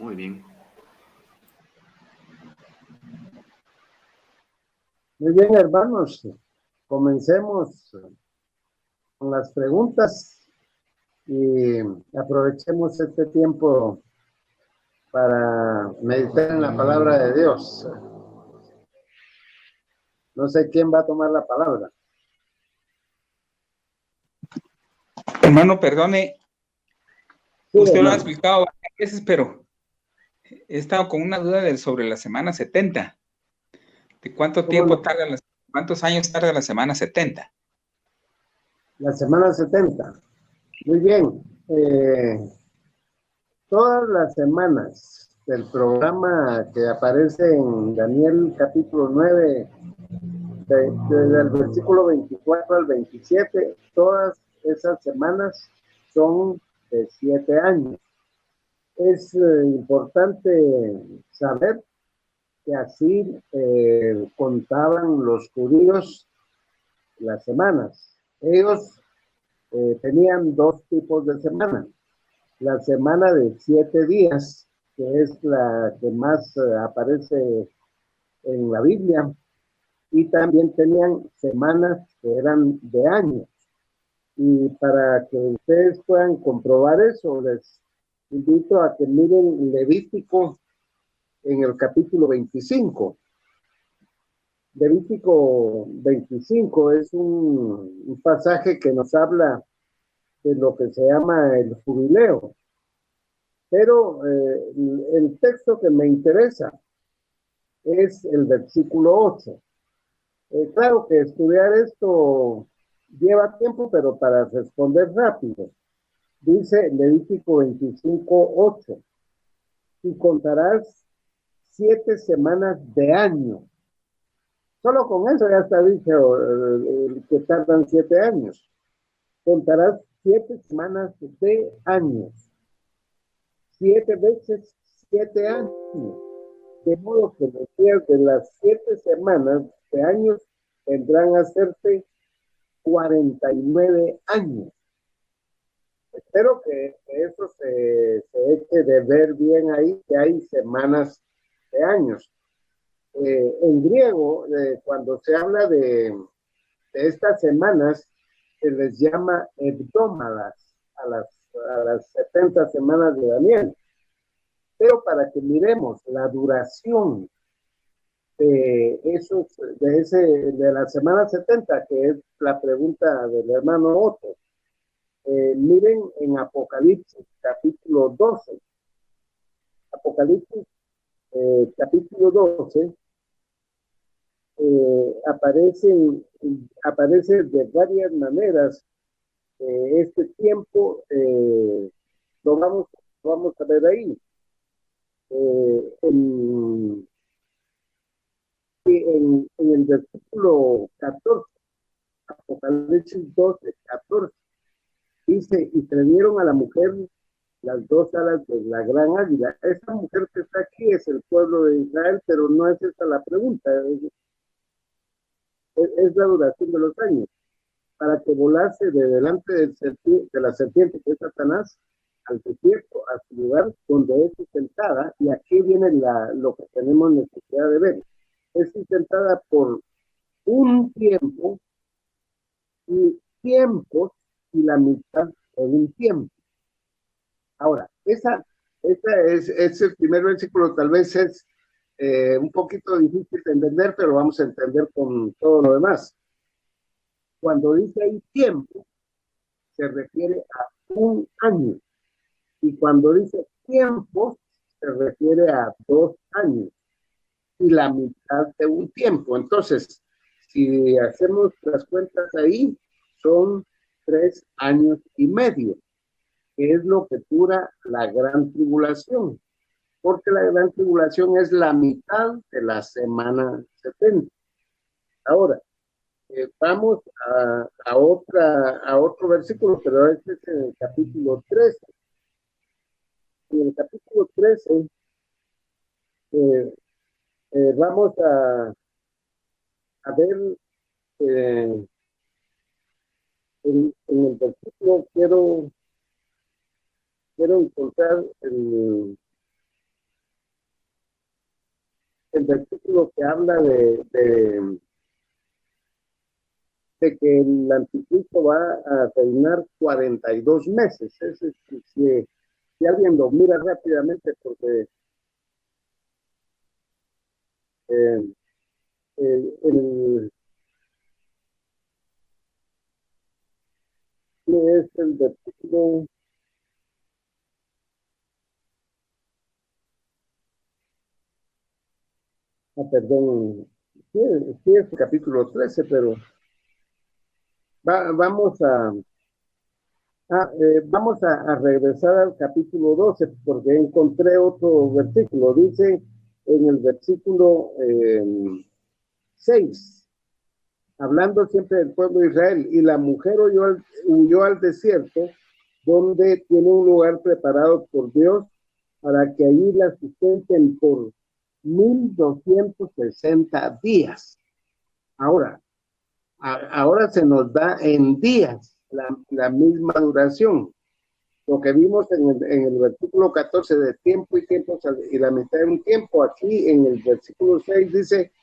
Muy bien. Muy bien, hermanos. Comencemos con las preguntas y aprovechemos este tiempo para meditar en la palabra de Dios. No sé quién va a tomar la palabra. Hermano, perdone, Sí, usted lo ha hermano. explicado varias veces, pero he estado con una duda sobre la semana 70. ¿De cuánto ¿Cómo tiempo no? cuántos años tarda la semana 70? La semana 70. Muy bien. Todas las semanas del programa que aparece en Daniel capítulo 9, desde el versículo 24 al 27, todas esas semanas son de 7 años. Es importante saber que así contaban los judíos las semanas. Ellos tenían dos tipos de semana. La semana de 7 días, que es la que más aparece en la Biblia, y también tenían semanas que eran de años. Y para que ustedes puedan comprobar eso, les invito a que miren Levítico en el capítulo 25. Levítico 25 es un pasaje que nos habla de lo que se llama el jubileo. Pero el texto que me interesa es el versículo 8. Claro que estudiar esto lleva tiempo, pero para responder rápido, dice Levítico 25:8, y contarás 7 semanas de año. Solo con eso ya está dicho que tardan 7 años. Contarás 7 semanas de años. 7 veces 7 años. De modo que los días de las 7 semanas de años vendrán a serse 49 años. Espero que eso se eche de ver bien ahí, que hay semanas de años. En griego, cuando se habla de estas semanas, se les llama hebdómadas a las 70 semanas de Daniel. Pero para que miremos la duración de la semana 70, que es la pregunta del hermano Otto, miren en Apocalipsis capítulo 12. Apocalipsis capítulo 12 aparece de varias maneras. Este tiempo lo vamos a ver ahí. En el versículo 14, Apocalipsis 12:14, dice, y prendieron a la mujer las 2 alas de la gran águila. Esa mujer que está aquí es el pueblo de Israel, pero no es esa la pregunta, es la duración de los años, para que volase de delante de la serpiente, que es Satanás, al desierto, a su lugar donde es sustentada, y aquí viene lo que tenemos necesidad de ver. Es sustentada por un tiempo y tiempos y la mitad de un tiempo. Ahora, ese es el primer versículo, tal vez es un poquito difícil de entender, pero vamos a entender con todo lo demás. Cuando dice ahí tiempo, se refiere a un año. Y cuando dice tiempo, se refiere a 2 años. Y la mitad de un tiempo. Entonces, si hacemos las cuentas ahí, son 3 años y medio, que es lo que dura la gran tribulación. Porque la gran tribulación es la mitad de la semana 70. Ahora, vamos a otro versículo, pero este es en el capítulo 13. En el capítulo 13 vamos a ver en el versículo, quiero encontrar el versículo que habla de que el anticristo va a reinar 42 meses. Si alguien lo mira rápidamente, porque es el versículo. Perdón, sí es el capítulo 13, pero vamos a regresar al capítulo 12, porque encontré otro versículo. Dice en el versículo 6, hablando siempre del pueblo de Israel, y la mujer huyó al desierto, donde tiene un lugar preparado por Dios para que allí la sustenten por 1260 días. Ahora se nos da en días la misma duración. Lo que vimos en el versículo 14 de tiempo y tiempo y la mitad de un tiempo, aquí en el versículo 6 dice,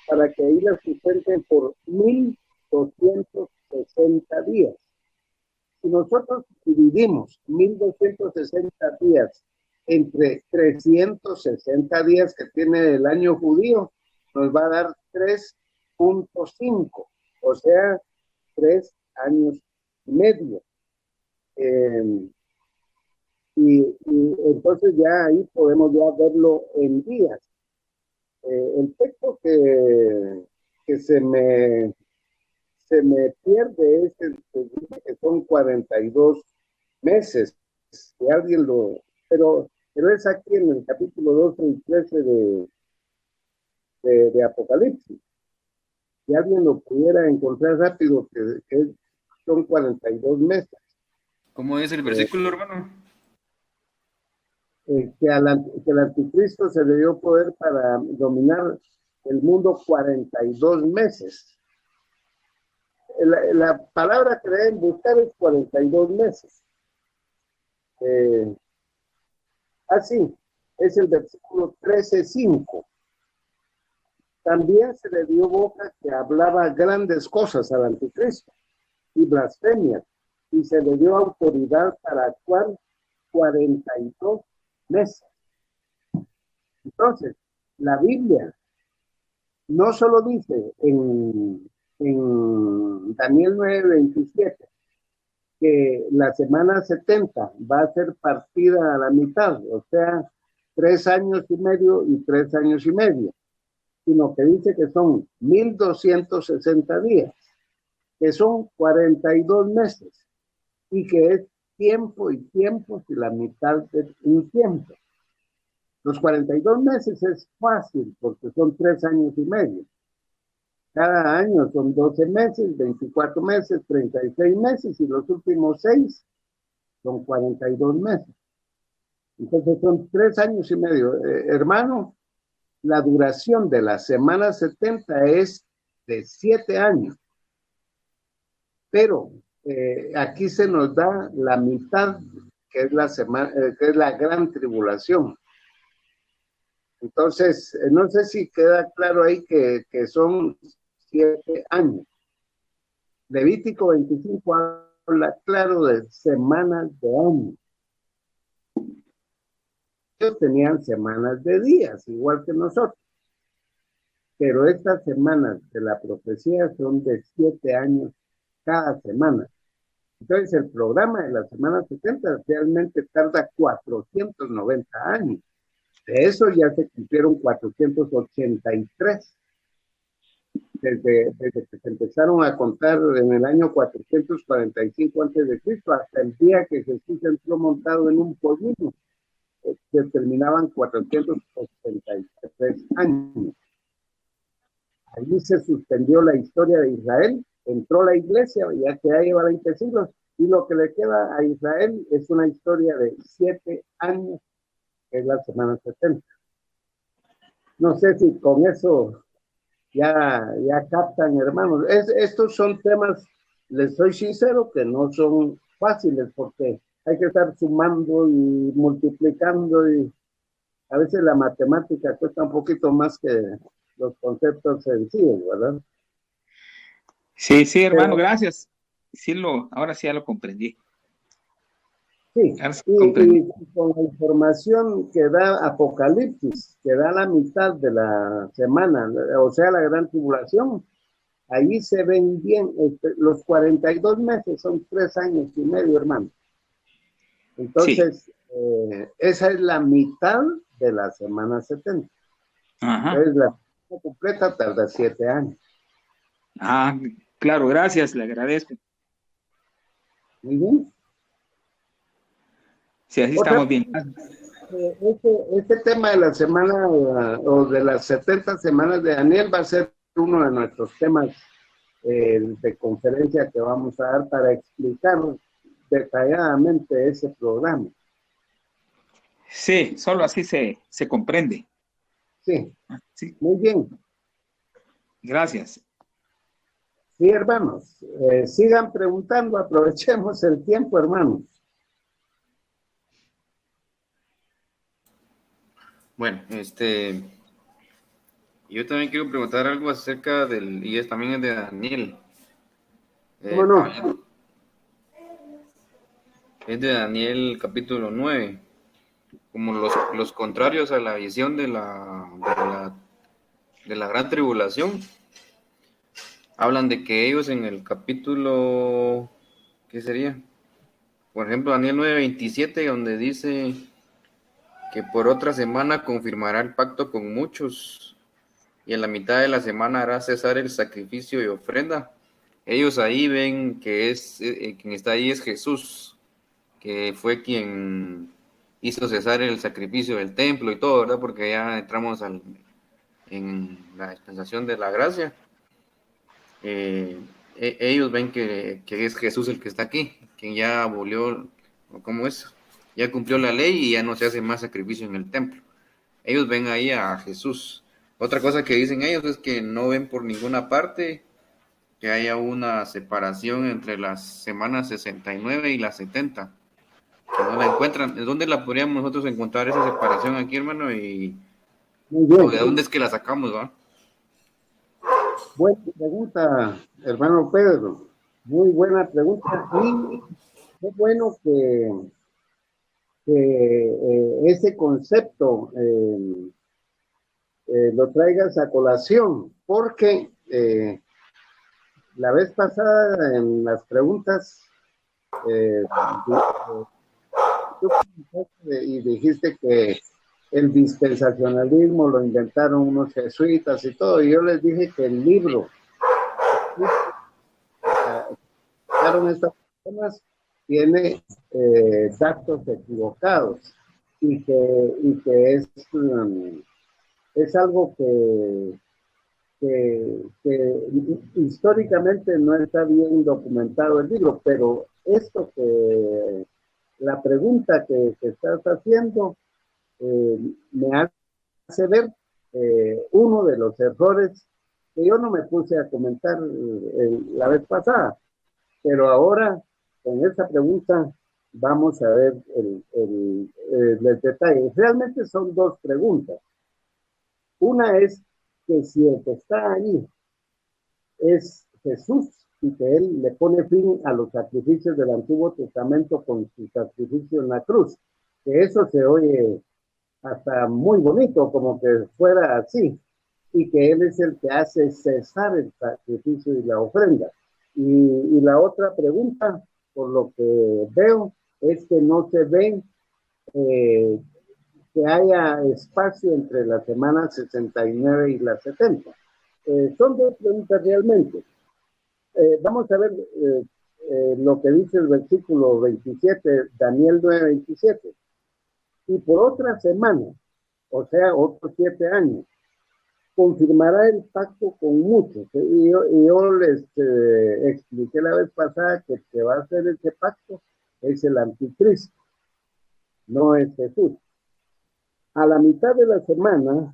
para que ahí la sustenten por 1260 días. Si nosotros dividimos 1260 días entre 360 días que tiene el año judío, nos va a dar 3.5, o sea, 3 años y medio. Y entonces ya ahí podemos ya verlo en días. El texto que se me pierde es el que son 42 meses. Si alguien pero es aquí en el capítulo 12 y 13 de Apocalipsis. Si alguien lo pudiera encontrar rápido, que son 42 meses. ¿Cómo es el versículo, hermano? Que el anticristo se le dio poder para dominar el mundo 42 meses. La palabra que deben buscar es 42 meses. Así, es el versículo 13:5. También se le dio boca que hablaba grandes cosas al anticristo y blasfemias, y se le dio autoridad para actuar 42 meses. Entonces, la Biblia no solo dice en Daniel 9:27 que la semana 70 va a ser partida a la mitad, o sea, 3 años y medio y 3 años y medio, sino que dice que son 1260 días, que son 42 meses, y que es tiempo y tiempo y la mitad de un tiempo. Los 42 meses es fácil porque son 3 años y medio. Cada año son 12 meses, 24 meses, 36 meses y los últimos 6 son 42 meses. Entonces son 3 años y medio. Hermano, la duración de la semana 70 es de 7 años. Pero aquí se nos da la mitad, que es la gran tribulación. Entonces, no sé si queda claro ahí que son 7 años. Levítico 25 habla claro de semanas de años. Ellos tenían semanas de días, igual que nosotros. Pero estas semanas de la profecía son de 7 años cada semana. Entonces, el programa de la semana 70 realmente tarda 490 años. De eso ya se cumplieron 483. Desde que se empezaron a contar en el año 445 a.C. hasta el día que Jesús entró montado en un pollino, se terminaban 483 años. Allí se suspendió la historia de Israel, entró la iglesia, ya que ya lleva 20 siglos, y lo que le queda a Israel es una historia de 7 años, que es la semana 70. No sé si con eso ya captan, hermanos. Estos son temas, les soy sincero, que no son fáciles porque hay que estar sumando y multiplicando y A veces la matemática cuesta un poquito más que los conceptos sencillos, ¿verdad? Sí, sí, hermano, Pero gracias. Ahora sí ya lo comprendí. sí, Ahora sí lo comprendí. y con la información que da Apocalipsis, que da la mitad de la semana, o sea, la gran tribulación, ahí se ven bien, los 42 meses son 3 años y medio, hermano. Sí, Entonces, esa es la mitad de la semana 70. ajá. Entonces, la semana completa tarda 7 años. Ah, claro, gracias, le agradezco. Muy bien. Sí, así Otra estamos bien. este tema de la semana o de las 70 semanas de Daniel va a ser uno de nuestros temas de conferencia que vamos a dar para explicar detalladamente ese programa. Sí, solo así se comprende. Sí, Sí, muy bien. gracias. Sí, hermanos, sigan preguntando, aprovechemos el tiempo, hermanos. Bueno, yo también quiero preguntar algo acerca y también es de Daniel. ¿Cómo no? También es de Daniel capítulo 9, como los contrarios a la visión de la gran tribulación. Hablan de que ellos en el capítulo, ¿qué sería? Por ejemplo, Daniel 9:27, donde dice que por otra semana confirmará el pacto con muchos y en la mitad de la semana hará cesar el sacrificio y ofrenda. Ellos ahí ven que quien está ahí es Jesús, que fue quien hizo cesar el sacrificio del templo y todo, ¿verdad? Porque ya entramos en la dispensación de la gracia. Ellos ven que es Jesús el que está aquí, quien ya abolió, ¿cómo es? Ya cumplió la ley y ya no se hace más sacrificio en el templo. Ellos ven ahí a Jesús. Otra cosa que dicen ellos es que no ven por ninguna parte que haya una separación entre las semanas 69 y las 70. Que no la encuentran. ¿De dónde la podríamos nosotros encontrar esa separación aquí, hermano? Muy ¿O de bien. dónde es que la sacamos, va? Buena pregunta, hermano Pedro. Muy buena pregunta. Y qué bueno que ese concepto lo traigas a colación, porque la vez pasada en las preguntas tú y dijiste que el dispensacionalismo lo inventaron unos jesuitas y todo, y yo les dije que el libro que estas personas tiene datos equivocados y que es algo que históricamente no está bien documentado el libro, pero esto que la pregunta que estás haciendo eh, me hace ver uno de los errores que yo no me puse a comentar la vez pasada, pero ahora con esta pregunta vamos a ver el detalle. Realmente son dos preguntas. Una es que si el que está ahí es Jesús y que él le pone fin a los sacrificios del Antiguo Testamento con su sacrificio en la cruz, que eso se oye hasta muy bonito, como que fuera así, y que él es el que hace cesar el sacrificio y la ofrenda. Y la otra pregunta, por lo que veo, es que no se ve eh, que haya espacio entre la semana 69 y la 70. Son dos preguntas realmente. Vamos a ver lo que dice el versículo 27, Daniel 9:27. Y por otra semana, o sea, otros 7 años, confirmará el pacto con muchos. Y yo les expliqué la vez pasada que el que va a hacer ese pacto es el anticristo, no es Jesús. A la mitad de la semana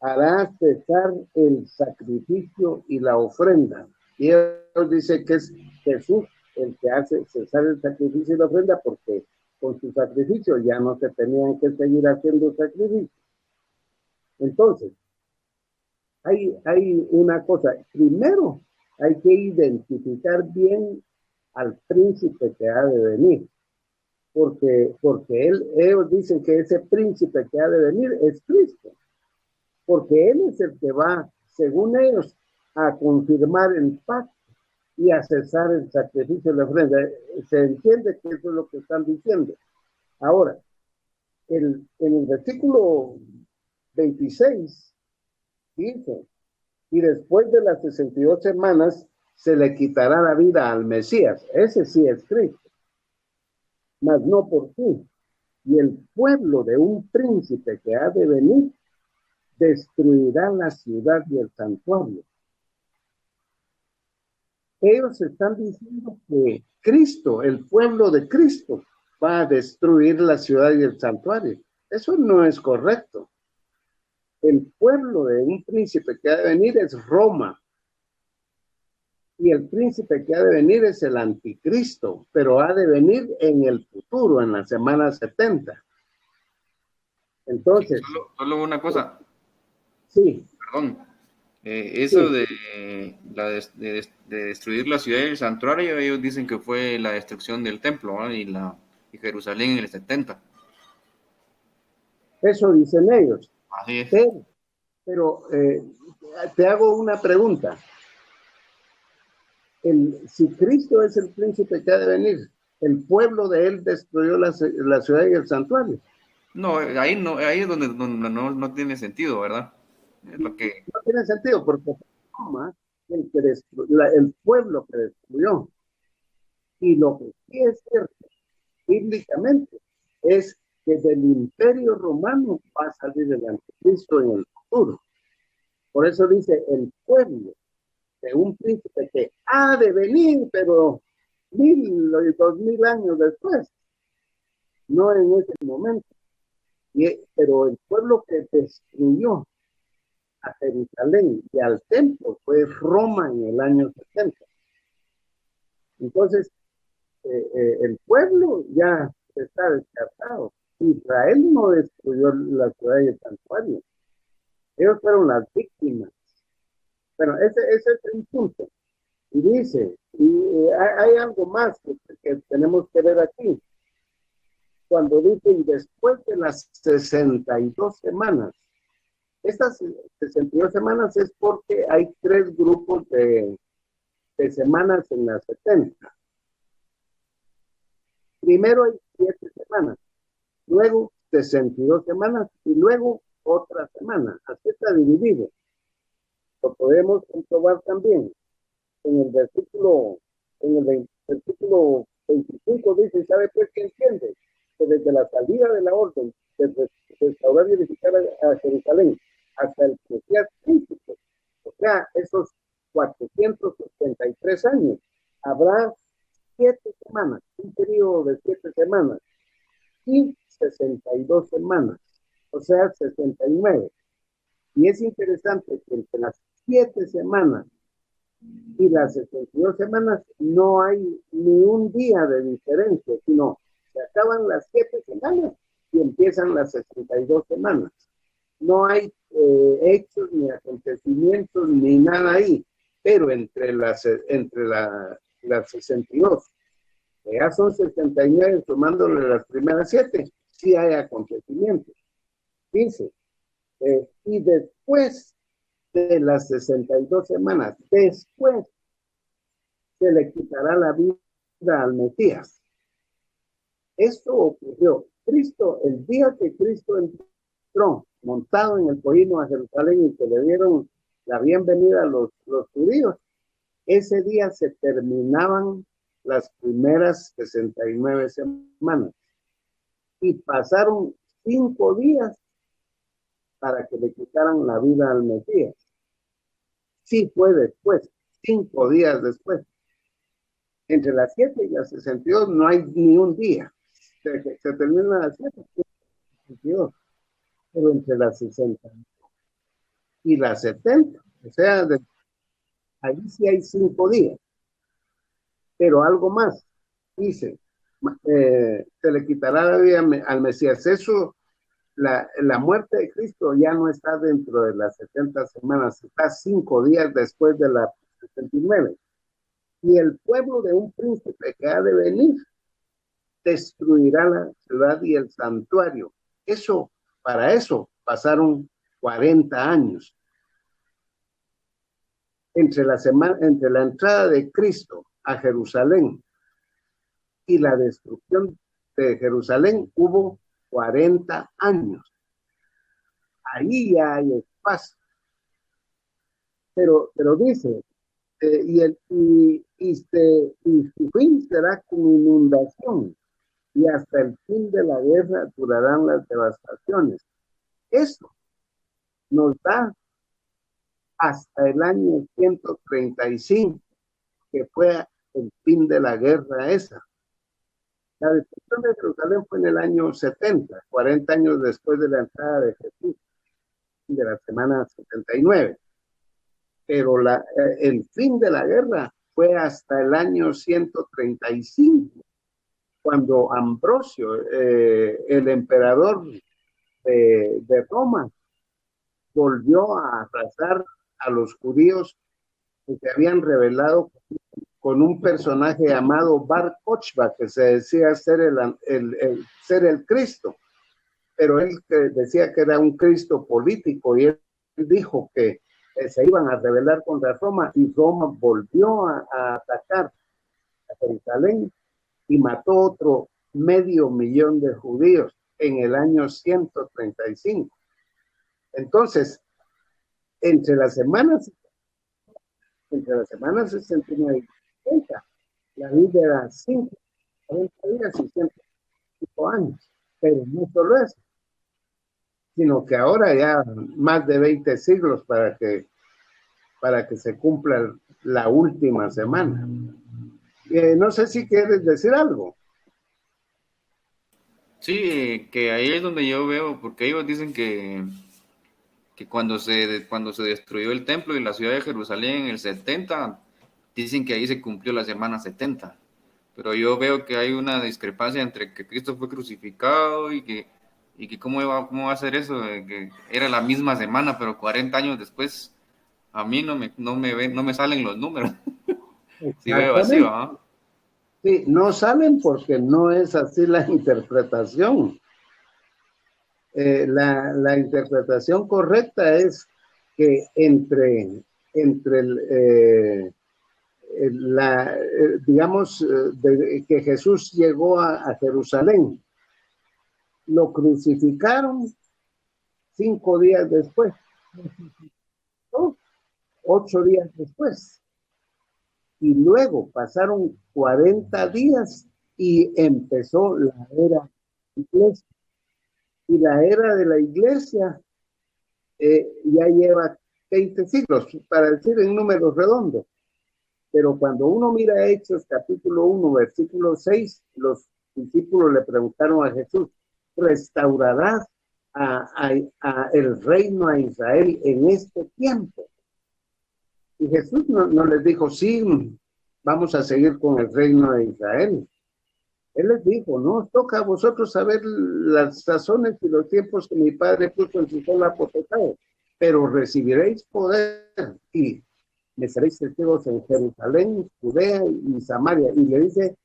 hará cesar el sacrificio y la ofrenda. Y Dios dice que es Jesús el que hace cesar el sacrificio y la ofrenda porque con su sacrificio ya no se tenían que seguir haciendo sacrificios. Entonces, hay una cosa. Primero, hay que identificar bien al príncipe que ha de venir. Porque ellos dicen que ese príncipe que ha de venir es Cristo. Porque Él es el que va, según ellos, a confirmar el pacto y a cesar el sacrificio de la ofrenda. Se entiende que eso es lo que están diciendo. Ahora, en el versículo 26 dice, y después de las 62 semanas se le quitará la vida al Mesías. Ese sí es Cristo, mas no por ti. Y el pueblo de un príncipe que ha de venir destruirá la ciudad y el santuario. Ellos están diciendo que Cristo, el pueblo de Cristo, va a destruir la ciudad y el santuario. Eso no es correcto. El pueblo de un príncipe que ha de venir es Roma. Y el príncipe que ha de venir es el anticristo, pero ha de venir en el futuro, en la semana 70. Entonces, solo una cosa, sí, perdón. Eso sí, de destruir la ciudad y el santuario, ellos dicen que fue la destrucción del templo, ¿no? y Jerusalén en el 70. eso dicen ellos. Así es. Pero te hago una pregunta. Si Cristo es el príncipe que ha de venir, el pueblo de él destruyó la ciudad y el santuario. No, ahí es donde no tiene sentido, ¿verdad? Es lo que... No tiene sentido porque Roma, el pueblo que destruyó. Y lo que sí es cierto, bíblicamente, es que del imperio romano va a salir el anticristo en el futuro. Por eso dice el pueblo de un príncipe que ha de venir, pero 1000 o 2000 años después, no en ese momento. Pero el pueblo que destruyó a Jerusalén y al templo fue Roma en el año 70. Entonces, el pueblo ya está descartado. Israel no destruyó la ciudad y el santuario. Ellos fueron las víctimas. Bueno, ese es un punto. Y dice, hay algo más que tenemos que ver aquí. Cuando dicen después de las 62 semanas, estas 62 semanas es porque hay 3 grupos de semanas en las 70. Primero hay 7 semanas, luego 62 semanas y luego otra semana. Así está dividido. Lo podemos comprobar también en el versículo 25 dice, ¿sabe pues qué entiende? Que desde la salida de la orden de restaurar y edificar a Jerusalén hasta el Mesías príncipe, o sea, esos 483 años, habrá 7 semanas, un periodo de 7 semanas y 62 semanas, o sea, 69. Y es interesante que entre las 7 semanas y las 62 semanas no hay ni un día de diferencia, sino se acaban las 7 semanas y empiezan las 62 semanas. No hay hechos ni acontecimientos ni nada ahí, pero entre las 62, que ya son 69 sumándole las primeras 7, sí hay acontecimientos. Dice, y después de las 62 semanas, después se le quitará la vida al Mesías. Esto ocurrió. Cristo, el día que Cristo entró montado en el pollino a Jerusalén y que le dieron la bienvenida a los judíos, ese día se terminaban las primeras 69 semanas y pasaron 5 días para que le quitaran la vida al Mesías. Sí fue después, 5 días después. Entre las 7 y las 62 no hay ni un día. Se termina las 7 y 62. Pero entre las 60 y las 70, o sea, ahí sí hay 5 días. Pero algo más, dice, se le quitará la vida al Mesías. Eso la muerte de Cristo ya no está dentro de las 70 semanas, está 5 días después de la 69. Y el pueblo de un príncipe que ha de venir destruirá la ciudad y el santuario. Para eso pasaron 40 años. Entre la entrada de Cristo a Jerusalén y la destrucción de Jerusalén hubo 40 años. Ahí ya hay espacio. Pero dice, y su fin será con inundación, y hasta el fin de la guerra durarán las devastaciones. Esto nos da hasta el año 135, que fue el fin de la guerra esa. La destrucción de Jerusalén fue en el año 70, 40 años después de la entrada de Jesús, de la semana 79. Pero el fin de la guerra fue hasta el año 135, cuando Ambrosio, el emperador de Roma, volvió a arrasar a los judíos que se habían rebelado con un personaje llamado Bar Kochba, que se decía ser el Cristo, pero él decía que era un Cristo político, y él dijo que se iban a rebelar contra Roma, y Roma volvió a atacar a Jerusalén y mató otro 500,000 de judíos en el año 135. Entonces, entre las semanas 69 y 70, la vida era 40 días y 105 años. Pero no solo eso, sino que ahora ya más de 20 siglos para que se cumpla la última semana. No sé si quieres decir algo. Sí, que ahí es donde yo veo, porque ellos dicen que cuando se destruyó el templo y la ciudad de Jerusalén en el 70, dicen que ahí se cumplió la semana 70. Pero yo veo que hay una discrepancia entre que Cristo fue crucificado y que cómo va a ser eso, que era la misma semana, pero 40 años después, a mí no me salen los números. Si veo así, ¿va? Sí, no salen porque no es así la interpretación. La interpretación correcta es que digamos, que Jesús llegó a Jerusalén, lo crucificaron 5 días después, 8 días después, y luego pasaron 40 días y empezó la era de la iglesia. Y la era de la iglesia ya lleva 20 siglos, para decir en números redondos. Pero cuando uno mira Hechos capítulo 1, versículo 6, los discípulos le preguntaron a Jesús, ¿restaurarás el reino a Israel en este tiempo? Y Jesús no les dijo, sí, vamos a seguir con el reino de Israel. Él les dijo, no os toca a vosotros saber las razones y los tiempos que mi Padre puso en su sola potestad, pero recibiréis poder y me seréis testigos en Jerusalén, Judea y Samaria. Y le dice,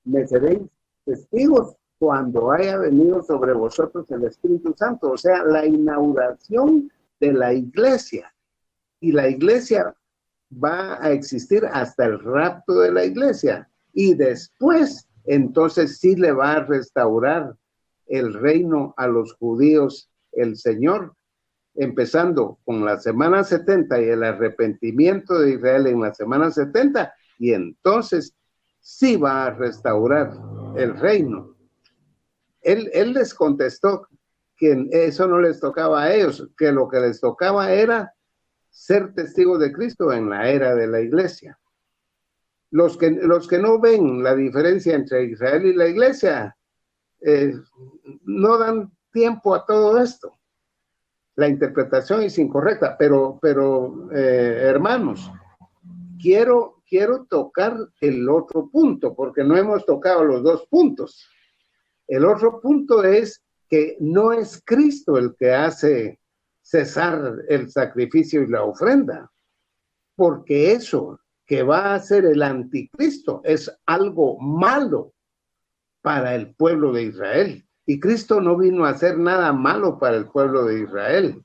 me seréis testigos cuando haya venido sobre vosotros el Espíritu Santo. O sea, la inauguración de la iglesia. Y la iglesia va a existir hasta el rapto de la iglesia. Y después, entonces sí le va a restaurar el reino a los judíos el Señor, empezando con la semana 70 y el arrepentimiento de Israel en la semana 70, y entonces sí va a restaurar el reino. Él les contestó que eso no les tocaba a ellos, que lo que les tocaba era ser testigos de Cristo en la era de la iglesia. Los que no ven la diferencia entre Israel y la iglesia no dan tiempo a todo esto. La interpretación es incorrecta, pero hermanos, quiero tocar el otro punto, porque no hemos tocado los dos puntos. El otro punto es que no es Cristo el que hace cesar el sacrificio y la ofrenda, porque eso que va a hacer el anticristo es algo malo para el pueblo de Israel. Y Cristo no vino a hacer nada malo para el pueblo de Israel.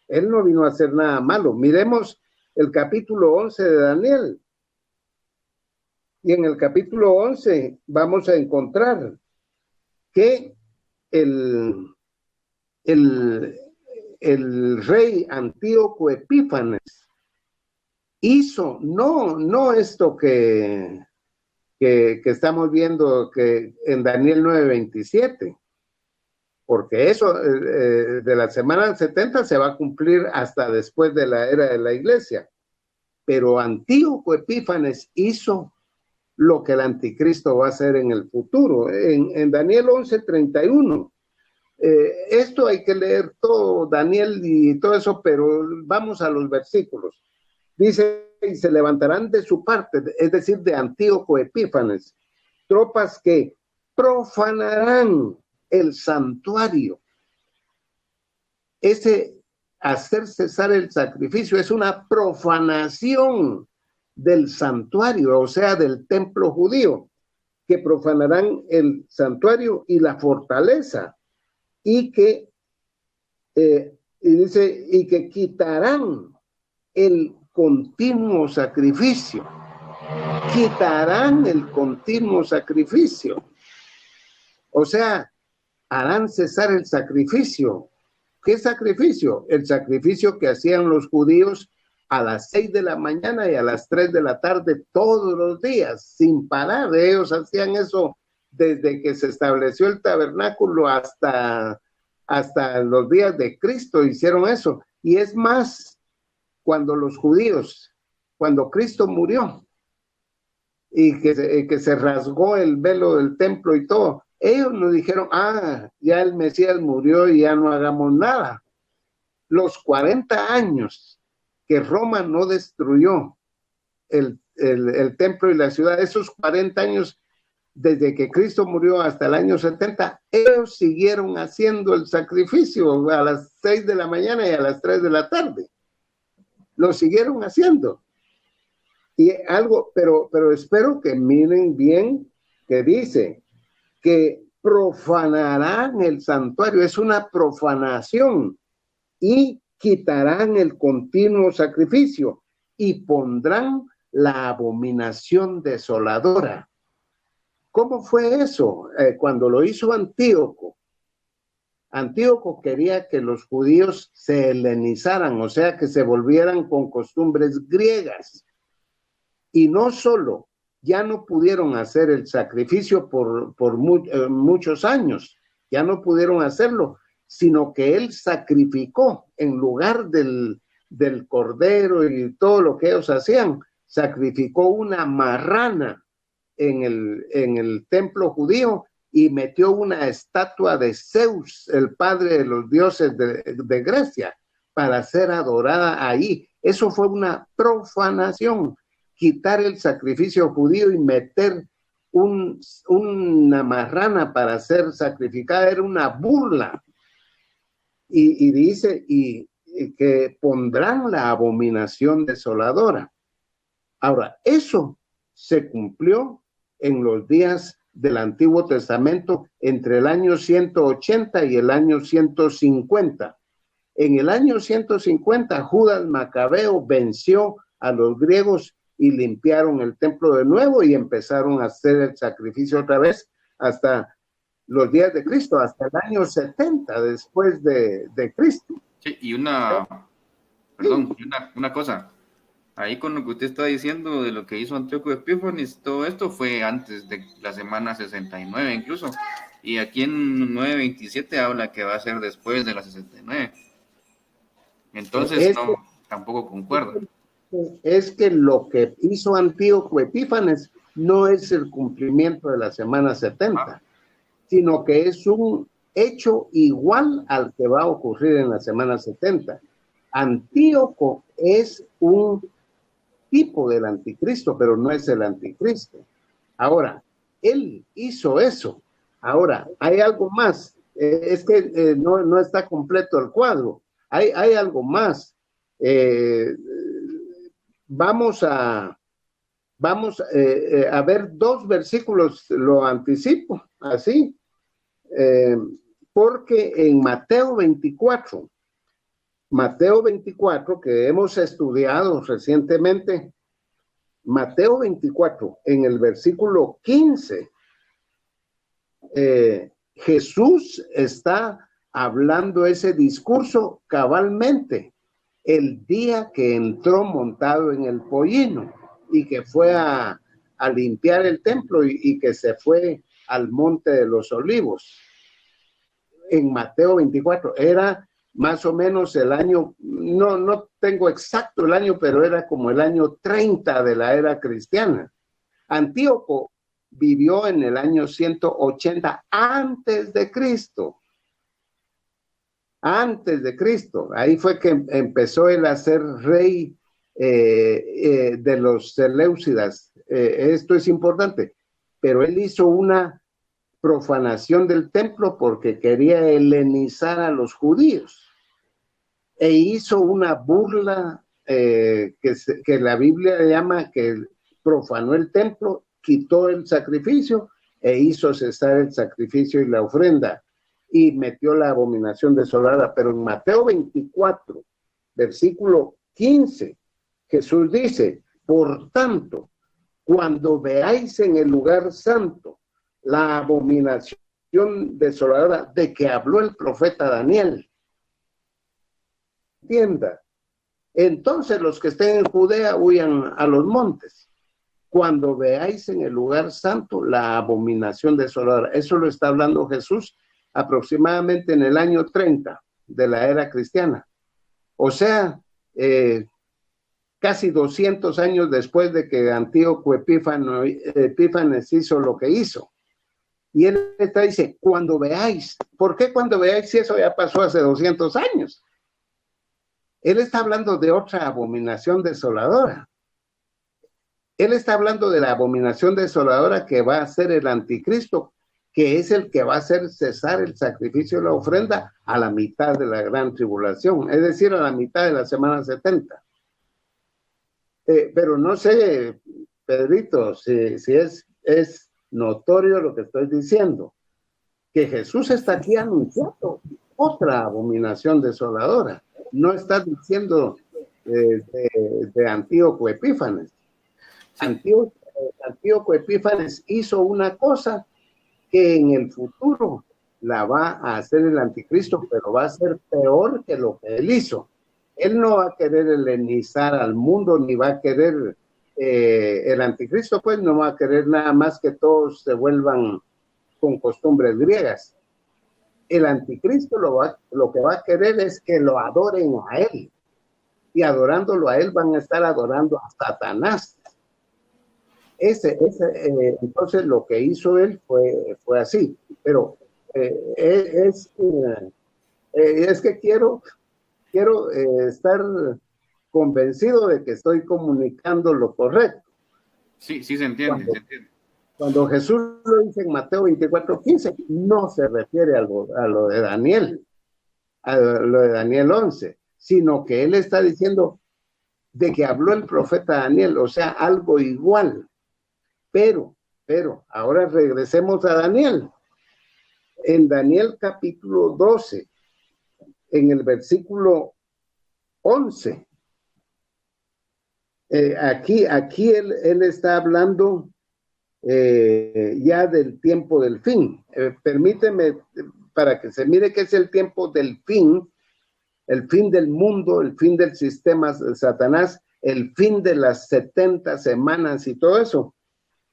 Él no vino a hacer nada malo. Miremos el capítulo 11 de Daniel. Y en el capítulo 11 vamos a encontrar que el rey Antíoco Epífanes hizo, no esto que estamos viendo que en Daniel 9:27, porque eso de la semana 70 se va a cumplir hasta después de la era de la iglesia, pero Antíoco Epífanes hizo lo que el anticristo va a hacer en el futuro. En Daniel 11:31, esto hay que leer todo, Daniel y todo eso, pero vamos a los versículos. Dice, y se levantarán de su parte, es decir, de Antíoco Epífanes, tropas que profanarán el santuario. Ese hacer cesar el sacrificio es una profanación del santuario, o sea, del templo judío, que profanarán el santuario y la fortaleza, y que dice, y que quitarán el continuo sacrificio. Quitarán el continuo sacrificio. O sea, harán cesar el sacrificio. ¿Qué sacrificio? El sacrificio que hacían los judíos a las 6 de la mañana y a las 3 de la tarde todos los días, sin parar. Ellos hacían eso desde que se estableció el tabernáculo hasta los días de Cristo hicieron eso. Y es más, cuando los judíos, cuando Cristo murió y que se rasgó el velo del templo y todo, ellos nos dijeron, ya el Mesías murió y ya no hagamos nada. Los 40 años que Roma no destruyó el templo y la ciudad, esos 40 años desde que Cristo murió hasta el año 70, ellos siguieron haciendo el sacrificio a las 6 de la mañana y a las 3 de la tarde. Lo siguieron haciendo. Y algo, pero espero que miren bien que dice que profanarán el santuario, es una profanación, y quitarán el continuo sacrificio y pondrán la abominación desoladora. ¿Cómo fue eso? Cuando lo hizo Antíoco. Antíoco quería que los judíos se helenizaran, o sea, que se volvieran con costumbres griegas. Y no solo, ya no pudieron hacer el sacrificio por muchos años, ya no pudieron hacerlo, sino que él sacrificó en lugar del cordero y todo lo que ellos hacían, sacrificó una marrana en el templo judío y metió una estatua de Zeus, el padre de los dioses de Grecia, para ser adorada ahí. Eso fue una profanación, quitar el sacrificio judío y meter una marrana para ser sacrificada, era una burla. Y dice que pondrán la abominación desoladora. Ahora, eso se cumplió en los días del Antiguo Testamento entre el año 180 y el año 150. En el año 150, Judas Macabeo venció a los griegos y limpiaron el templo de nuevo y empezaron a hacer el sacrificio otra vez hasta los días de Cristo, hasta el año 70 después de Cristo. Sí, y una cosa, ahí con lo que usted está diciendo de lo que hizo Antíoco Epífanes, todo esto fue antes de la semana 69 incluso, y aquí en 9:27 habla que va a ser después de la 69. Entonces tampoco concuerda. Es que lo que hizo Antíoco Epífanes no es el cumplimiento de la semana 70, sino que es un hecho igual al que va a ocurrir en la semana 70. Antíoco es un tipo del anticristo, pero no es el anticristo. Ahora, él hizo eso. Ahora, hay algo más. Es que no está completo el cuadro. Hay algo más. Vamos a ver 2 versículos, lo anticipo, así, porque en Mateo 24, que hemos estudiado recientemente, Mateo 24, en el versículo 15, Jesús está hablando ese discurso cabalmente el día que entró montado en el pollino y que fue a limpiar el templo y que se fue al monte de los olivos. En Mateo 24, era más o menos el año, no tengo exacto el año, pero era como el año 30 de la era cristiana. Antíoco vivió en el año 180 antes de Cristo. Ahí fue que empezó él a ser rey de los Seleucidas. Esto es importante, pero él hizo una profanación del templo porque quería helenizar a los judíos e hizo una burla que la Biblia llama que profanó el templo, quitó el sacrificio e hizo cesar el sacrificio y la ofrenda y metió la abominación desolada. Pero en Mateo 24, versículo 15, Jesús dice: por tanto, cuando veáis en el lugar santo la abominación desoladora de que habló el profeta Daniel, entienda, entonces los que estén en Judea huyan a los montes. Cuando veáis en el lugar santo la abominación desoladora. Eso lo está hablando Jesús aproximadamente en el año 30 de la era cristiana. O sea, casi 200 años después de que Antíoco Epífanes hizo lo que hizo. Y él dice, cuando veáis. ¿Por qué cuando veáis si eso ya pasó hace 200 años? Él está hablando de otra abominación desoladora. Él está hablando de la abominación desoladora que va a ser el anticristo, que es el que va a hacer cesar el sacrificio y la ofrenda a la mitad de la gran tribulación, es decir, a la mitad de la semana 70. Pero no sé, Pedrito, si es notorio lo que estoy diciendo, que Jesús está aquí anunciando otra abominación desoladora. No está diciendo de Antíoco Epífanes. Antíoco Epífanes hizo una cosa que en el futuro la va a hacer el anticristo, pero va a ser peor que lo que él hizo. Él no va a querer helenizar al mundo, ni va a querer, el anticristo pues no va a querer nada más que todos se vuelvan con costumbres griegas. El anticristo lo que va a querer es que lo adoren a él, y adorándolo a él van a estar adorando a Satanás. Entonces lo que hizo él fue así, pero es que quiero estar convencido de que estoy comunicando lo correcto. Sí, se entiende, se entiende. Cuando Jesús lo dice en Mateo 24:15, no se refiere a lo de Daniel, a lo de Daniel 11, sino que él está diciendo de que habló el profeta Daniel, o sea, algo igual. Pero, ahora regresemos a Daniel. En Daniel capítulo 12, en el versículo 11, aquí él está hablando ya del tiempo del fin. Permíteme, para que se mire que es el tiempo del fin, el fin del mundo, el fin del sistema de Satanás, el fin de las 70 semanas y todo eso.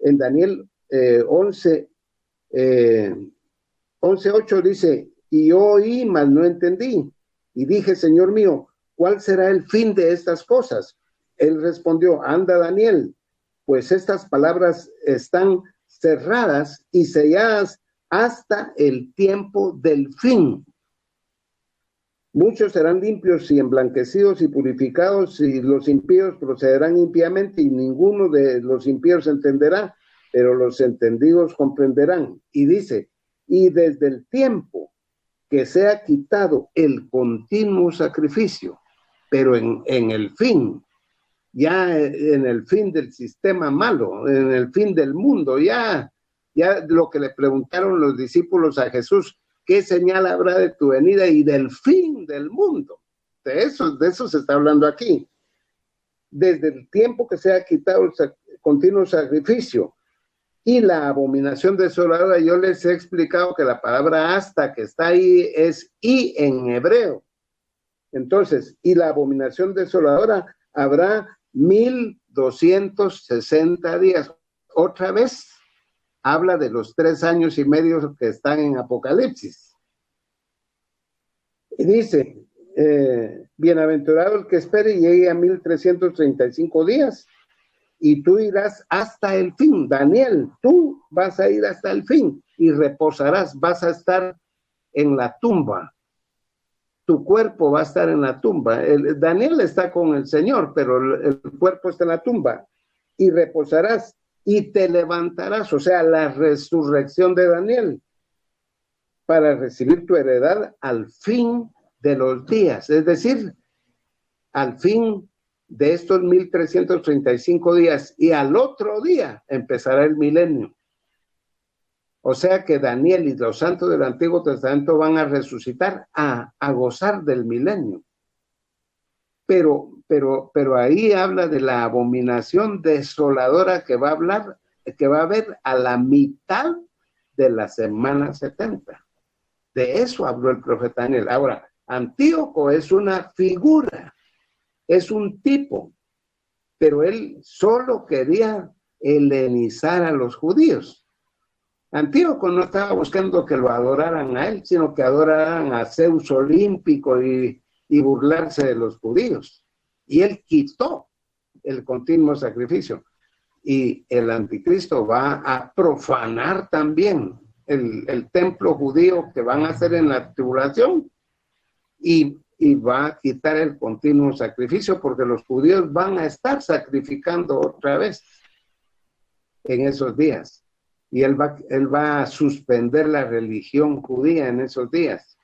En Daniel 11:8 dice, y yo oí, mas no entendí. Y dije, Señor mío, ¿cuál será el fin de estas cosas? Él respondió, anda Daniel, pues estas palabras están cerradas y selladas hasta el tiempo del fin. Muchos serán limpios y emblanquecidos y purificados, y los impíos procederán impíamente, y ninguno de los impíos entenderá, pero los entendidos comprenderán. Y dice, y desde el tiempo que sea quitado el continuo sacrificio, pero en el fin, ya en el fin del sistema malo, en el fin del mundo, ya lo que le preguntaron los discípulos a Jesús, ¿qué señal habrá de tu venida y del fin del mundo? De eso se está hablando aquí. Desde el tiempo que se ha quitado el continuo sacrificio y la abominación desoladora, yo les he explicado que la palabra hasta que está ahí es y en hebreo. Entonces, y la abominación desoladora habrá 1260 días. Otra vez habla de los 3 años y medio que están en Apocalipsis. Y dice, bienaventurado el que espere y llegue a 1335 días, y tú irás hasta el fin. Daniel, tú vas a ir hasta el fin y reposarás, vas a estar en la tumba. Tu cuerpo va a estar en la tumba. Daniel está con el Señor, pero el cuerpo está en la tumba. Y reposarás y te levantarás, o sea, la resurrección de Daniel, para recibir tu heredad al fin de los días, es decir, al fin de estos 1335 días, y al otro día empezará el milenio. O sea que Daniel y los santos del Antiguo Testamento van a resucitar a gozar del milenio. Pero ahí habla de la abominación desoladora que va a haber a la mitad de la semana 70. De eso habló el profeta Daniel. Ahora, Antíoco es una figura, es un tipo, pero él solo quería helenizar a los judíos. Antíoco no estaba buscando que lo adoraran a él, sino que adoraran a Zeus olímpico y burlarse de los judíos. Y él quitó el continuo sacrificio. Y el anticristo va a profanar también el templo judío que van a hacer en la tribulación, y va a quitar el continuo sacrificio, porque los judíos van a estar sacrificando otra vez en esos días. Y él va a suspender la religión judía en esos días.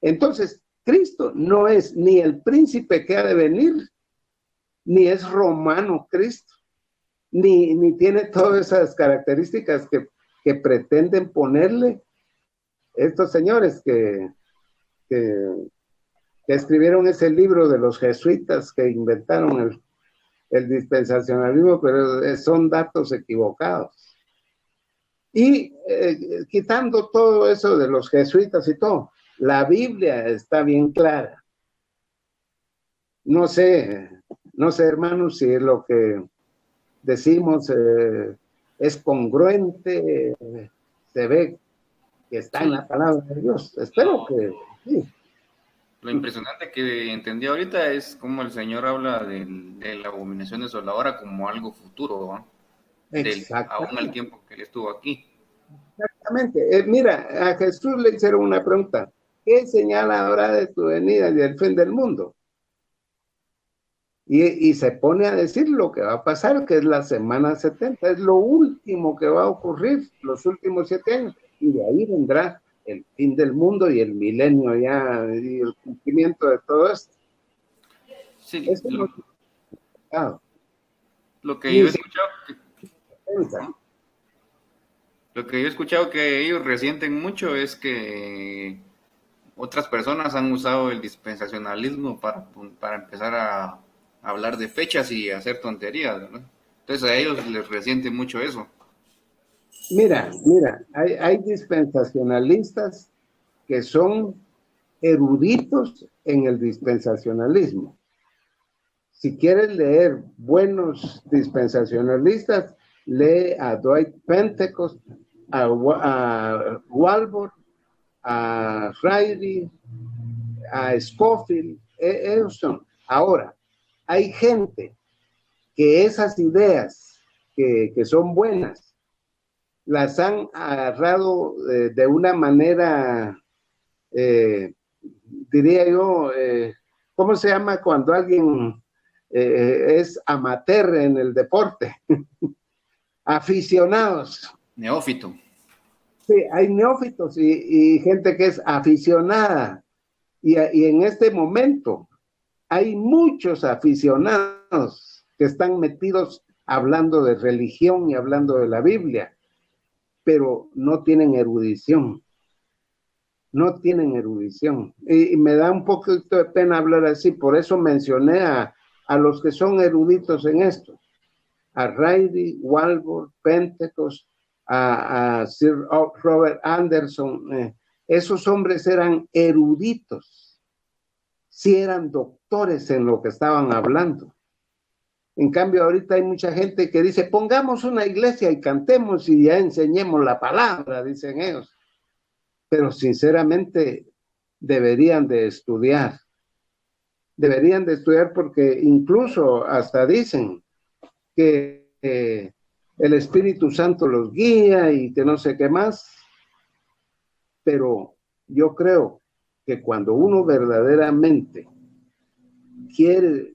Entonces, Cristo no es ni el príncipe que ha de venir, ni es romano Cristo, ni tiene todas esas características que pretenden ponerle estos señores que escribieron ese libro de los jesuitas que inventaron el dispensacionalismo, pero son datos equivocados. Y quitando todo eso de los jesuitas y todo, la Biblia está bien clara. No sé, hermanos, si lo que decimos es congruente, se ve que está en la palabra de Dios. Espero que sí. Lo impresionante que entendí ahorita es cómo el Señor habla de la abominación desoladora como algo futuro, ¿no? Aún al tiempo que él estuvo aquí. Exactamente. Mira, a Jesús le hicieron una pregunta: ¿qué señal habrá de tu venida y del fin del mundo? Y se pone a decir lo que va a pasar, que es la semana 70, es lo último que va a ocurrir, los últimos 7 años, y de ahí vendrá el fin del mundo y el milenio ya, y el cumplimiento de todo esto. Sí, Eso es lo que yo he escuchado que ellos resienten mucho es que otras personas han usado el dispensacionalismo para empezar a hablar de fechas y hacer tonterías, ¿verdad? Entonces a ellos les resiente mucho eso. Mira, hay dispensacionalistas que son eruditos en el dispensacionalismo. Si quieres leer buenos dispensacionalistas, lee a Dwight Pentecost, a Walbor, a Riley, a Scofield, ellos son. Ahora, hay gente que esas ideas que son buenas, las han agarrado de una manera, diría yo, ¿cómo se llama cuando alguien es amateur en el deporte? Aficionados. Neófito. Sí, hay neófitos y gente que es aficionada. Y en este momento hay muchos aficionados que están metidos hablando de religión y hablando de la Biblia, pero no tienen erudición. No tienen erudición. Y me da un poquito de pena hablar así, por eso mencioné a los que son eruditos en esto. A Riley, Walbord, Pentecost, a Sir Robert Anderson. Esos hombres eran eruditos, sí eran doctores en lo que estaban hablando. En cambio, ahorita hay mucha gente que dice, pongamos una iglesia y cantemos y ya enseñemos la palabra, dicen ellos. Pero sinceramente deberían de estudiar. Deberían de estudiar porque incluso hasta dicen que el Espíritu Santo los guía y que no sé qué más. Pero yo creo que cuando uno verdaderamente quiere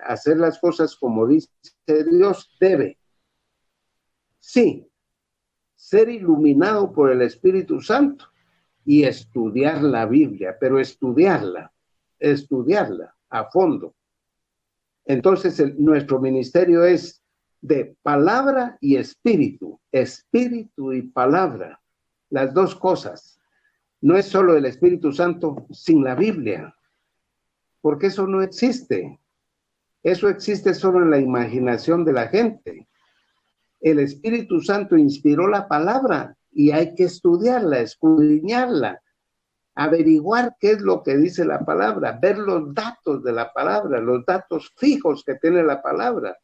hacer las cosas como dice Dios, debe, sí, ser iluminado por el Espíritu Santo y estudiar la Biblia, pero estudiarla a fondo. Entonces nuestro ministerio es de palabra y espíritu y palabra, las dos cosas. No es solo el Espíritu Santo sin la Biblia, porque eso no existe. Eso existe solo en la imaginación de la gente. El Espíritu Santo inspiró la palabra y hay que estudiarla, escudriñarla, averiguar qué es lo que dice la palabra, ver los datos de la palabra, los datos fijos que tiene la palabra,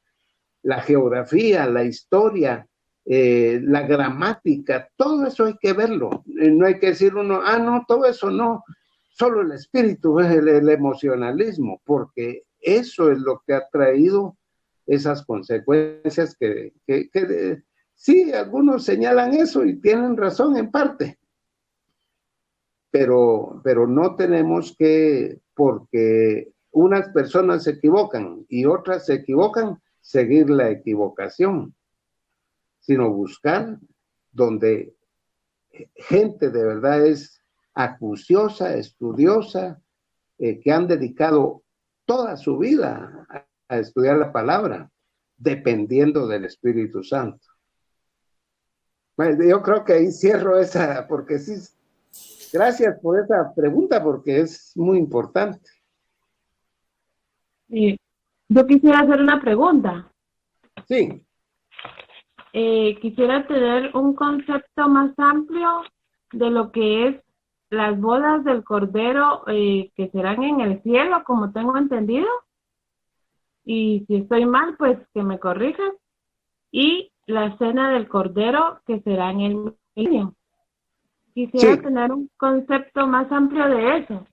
la geografía, la historia, la gramática, todo eso hay que verlo. No hay que decir uno, no, todo eso no, solo el espíritu es el emocionalismo, porque eso es lo que ha traído esas consecuencias que sí, algunos señalan eso y tienen razón en parte, pero no tenemos que, porque unas personas se equivocan y otras se equivocan, seguir la equivocación, sino buscar donde gente de verdad es acuciosa, estudiosa, que han dedicado toda su vida a estudiar la palabra, dependiendo del Espíritu Santo. Bueno, yo creo que ahí cierro esa, porque sí, gracias por esa pregunta, porque es muy importante. Yo quisiera hacer una pregunta. Sí. Quisiera tener un concepto más amplio de lo que es las bodas del Cordero que serán en el cielo, como tengo entendido. Y si estoy mal, pues que me corrijan. Y la cena del Cordero que será en el milenio. Quisiera tener un concepto más amplio de eso.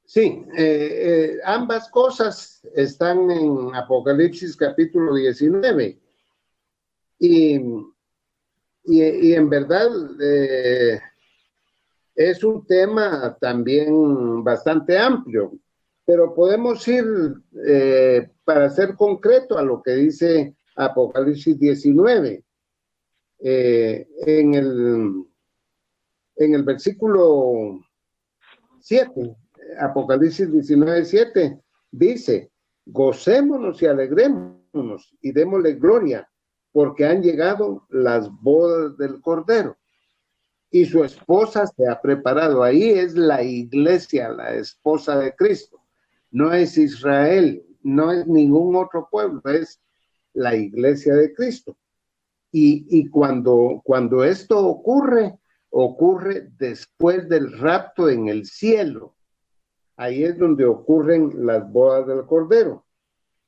Sí, ambas cosas están en Apocalipsis capítulo 19. Y en verdad es un tema también bastante amplio, pero podemos ir para ser concreto a lo que dice Apocalipsis 19. En el versículo 7, Apocalipsis 19, 7, dice, gocémonos y alegrémonos y démosle gloria, porque han llegado las bodas del Cordero y su esposa se ha preparado. Ahí es la iglesia, la esposa de Cristo. No es Israel, no es ningún otro pueblo, es la iglesia de Cristo. Y cuando esto ocurre después del rapto en el cielo. Ahí es donde ocurren las bodas del Cordero.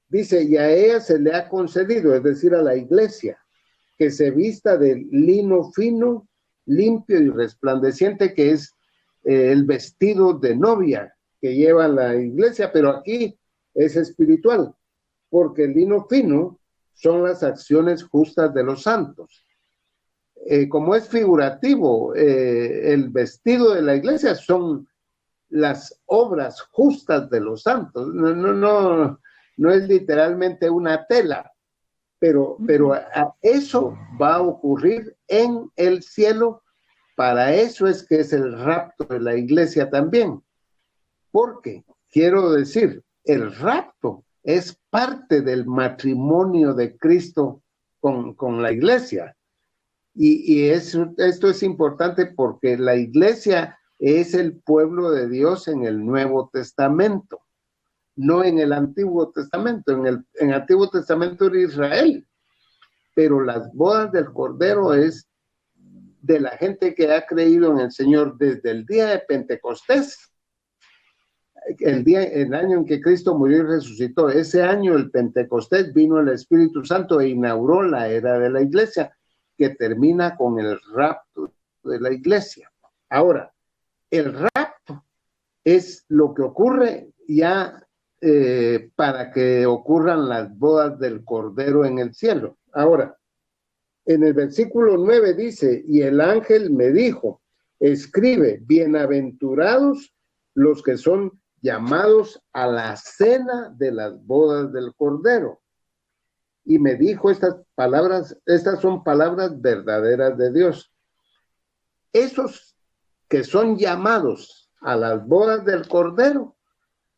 Dice, y a ella se le ha concedido, es decir, a la iglesia, que se vista de lino fino, limpio y resplandeciente, que es el vestido de novia que lleva la iglesia, pero aquí es espiritual, porque el lino fino son las acciones justas de los santos. Como es figurativo, el vestido de la iglesia son las obras justas de los santos, no es literalmente una tela, pero eso va a ocurrir en el cielo. Para eso es que es el rapto de la iglesia también. Porque, quiero decir, el rapto es parte del matrimonio de Cristo con la iglesia. Y esto es importante porque la iglesia es el pueblo de Dios en el Nuevo Testamento, no en el Antiguo Testamento. En el Antiguo Testamento era Israel, pero las bodas del Cordero es de la gente que ha creído en el Señor desde el día de Pentecostés, el año en que Cristo murió y resucitó. Ese año, el Pentecostés, vino el Espíritu Santo e inauguró la era de la iglesia, que termina con el rapto de la iglesia. Ahora, el rapto es lo que ocurre ya para que ocurran las bodas del Cordero en el cielo. Ahora, en el versículo 9 dice, y el ángel me dijo, escribe, bienaventurados los que son llamados a la cena de las bodas del Cordero. Y me dijo estas son palabras verdaderas de Dios. Esos que son llamados a las bodas del Cordero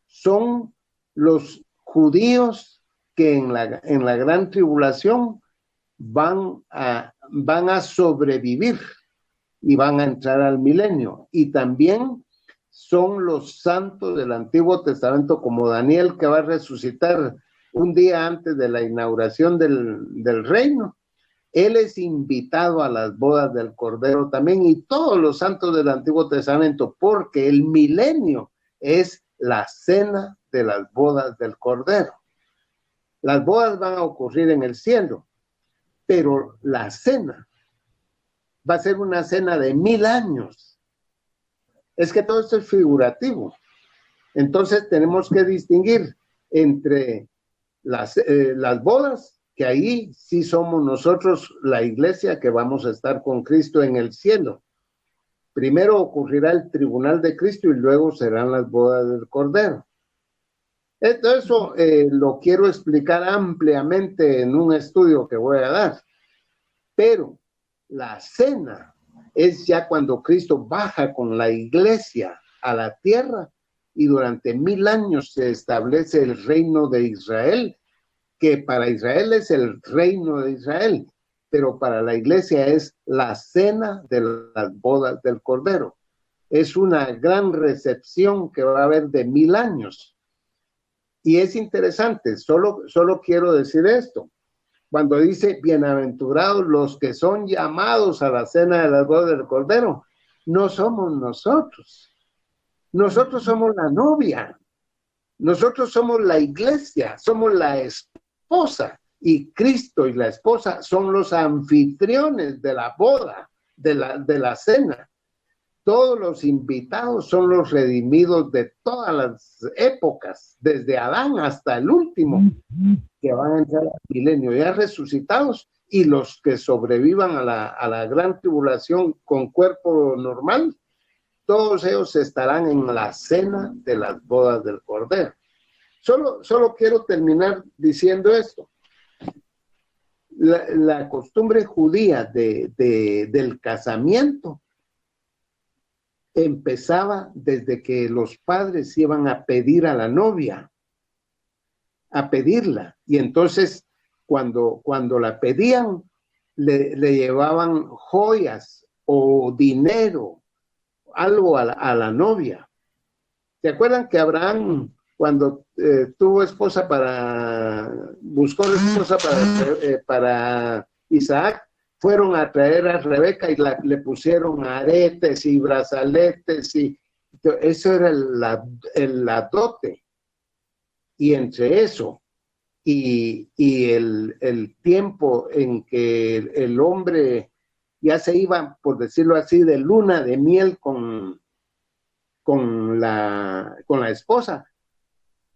son los judíos que en la gran tribulación van a sobrevivir y van a entrar al milenio. Y también son los santos del Antiguo Testamento, como Daniel, que va a resucitar un día antes de la inauguración del reino. Él es invitado a las bodas del Cordero también, y todos los santos del Antiguo Testamento, porque el milenio es la cena de las bodas del Cordero. Las bodas van a ocurrir en el cielo, pero la cena va a ser una cena de 1000 años. Es que todo esto es figurativo. Entonces tenemos que distinguir entre las bodas, que ahí sí somos nosotros la iglesia que vamos a estar con Cristo en el cielo. Primero ocurrirá el tribunal de Cristo y luego serán las bodas del Cordero. Eso lo quiero explicar ampliamente en un estudio que voy a dar. Pero la cena es ya cuando Cristo baja con la iglesia a la tierra y durante 1000 años se establece el reino de Israel, que para Israel es el reino de Israel, pero para la iglesia es la cena de las bodas del Cordero. Es una gran recepción que va a haber de 1000 años. Y es interesante, solo quiero decir esto. Cuando dice, bienaventurados los que son llamados a la cena de las bodas del Cordero, no somos nosotros. Nosotros somos la novia. Nosotros somos la iglesia, somos la esposa. Y Cristo y la esposa son los anfitriones de la boda, de la cena. Todos los invitados son los redimidos de todas las épocas, desde Adán hasta el último, que van a entrar al milenio ya resucitados, y los que sobrevivan a la gran tribulación con cuerpo normal, todos ellos estarán en la cena de las bodas del Cordero. Solo quiero terminar diciendo esto. La costumbre judía del casamiento empezaba desde que los padres iban a pedir a la novia, a pedirla, y entonces cuando la pedían le llevaban joyas o dinero, algo a la novia. ¿Se acuerdan que Abraham, cuando buscó esposa para Isaac, fueron a traer a Rebeca y le pusieron aretes y brazaletes, y eso era la dote? Y entre eso y el tiempo en que el hombre ya se iba, por decirlo así, de luna de miel con la esposa,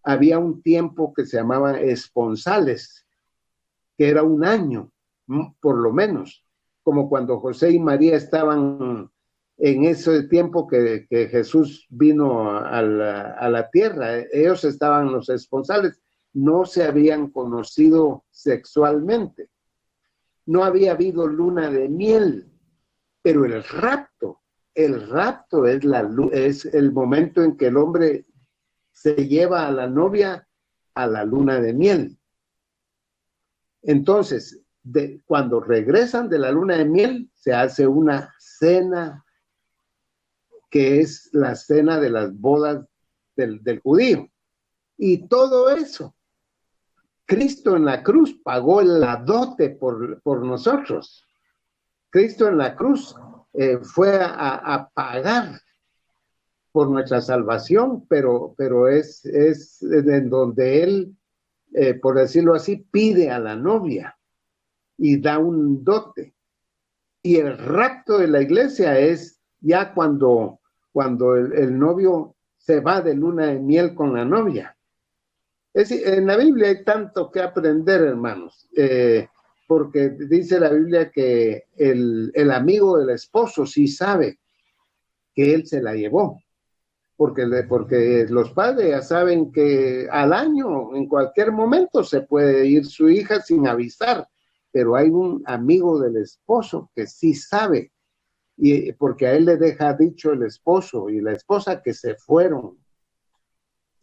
había un tiempo que se llamaba esponsales, que era 1 año, por lo menos, como cuando José y María estaban en ese tiempo que Jesús vino a la tierra. Ellos estaban los esponsales, no se habían conocido sexualmente. No había habido luna de miel, pero el rapto es el momento en que el hombre se lleva a la novia a la luna de miel. Entonces, cuando regresan de la luna de miel, se hace una cena que es la cena de las bodas del judío. Y todo eso, Cristo en la cruz pagó la dote por nosotros. Cristo en la cruz fue a pagar por nuestra salvación, pero es en donde Él, por decirlo así, pide a la novia y da un dote. Y el rapto de la iglesia es ya cuando el novio se va de luna de miel con la novia. En la Biblia hay tanto que aprender, hermanos, porque dice la Biblia que el amigo del esposo sí sabe que él se la llevó, porque los padres ya saben que al año, en cualquier momento, se puede ir su hija sin avisar, pero hay un amigo del esposo que sí sabe, y porque a él le deja dicho el esposo y la esposa que se fueron.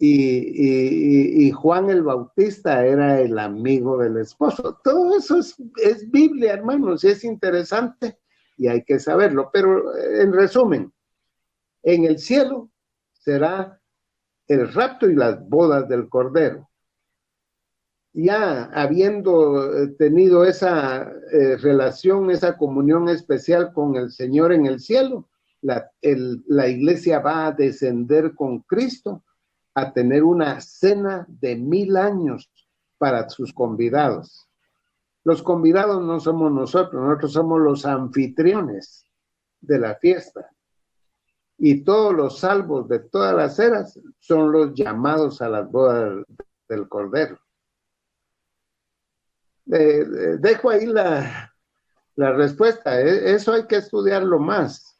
Y Juan el Bautista era el amigo del esposo. Todo eso es Biblia, hermanos, y es interesante y hay que saberlo. Pero en resumen, en el cielo será el rapto y las bodas del Cordero. Ya habiendo tenido esa relación, esa comunión especial con el Señor en el cielo, la iglesia va a descender con Cristo a tener una cena de 1000 años para sus convidados. Los convidados no somos nosotros somos los anfitriones de la fiesta. Y todos los salvos de todas las eras son los llamados a las bodas del Cordero. Dejo ahí la respuesta. Eso hay que estudiarlo más.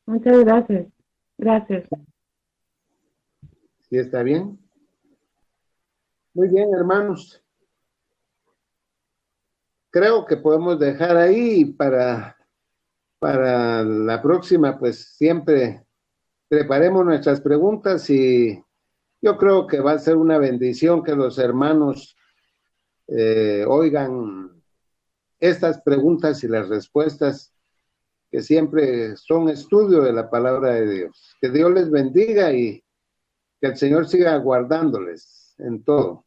Muchas gracias. Gracias. ¿Sí está bien? Muy bien, hermanos. Creo que podemos dejar ahí para la próxima, pues siempre preparemos nuestras preguntas y yo creo que va a ser una bendición que los hermanos oigan estas preguntas y las respuestas que siempre son estudio de la palabra de Dios. Que Dios les bendiga y que el Señor siga guardándoles en todo.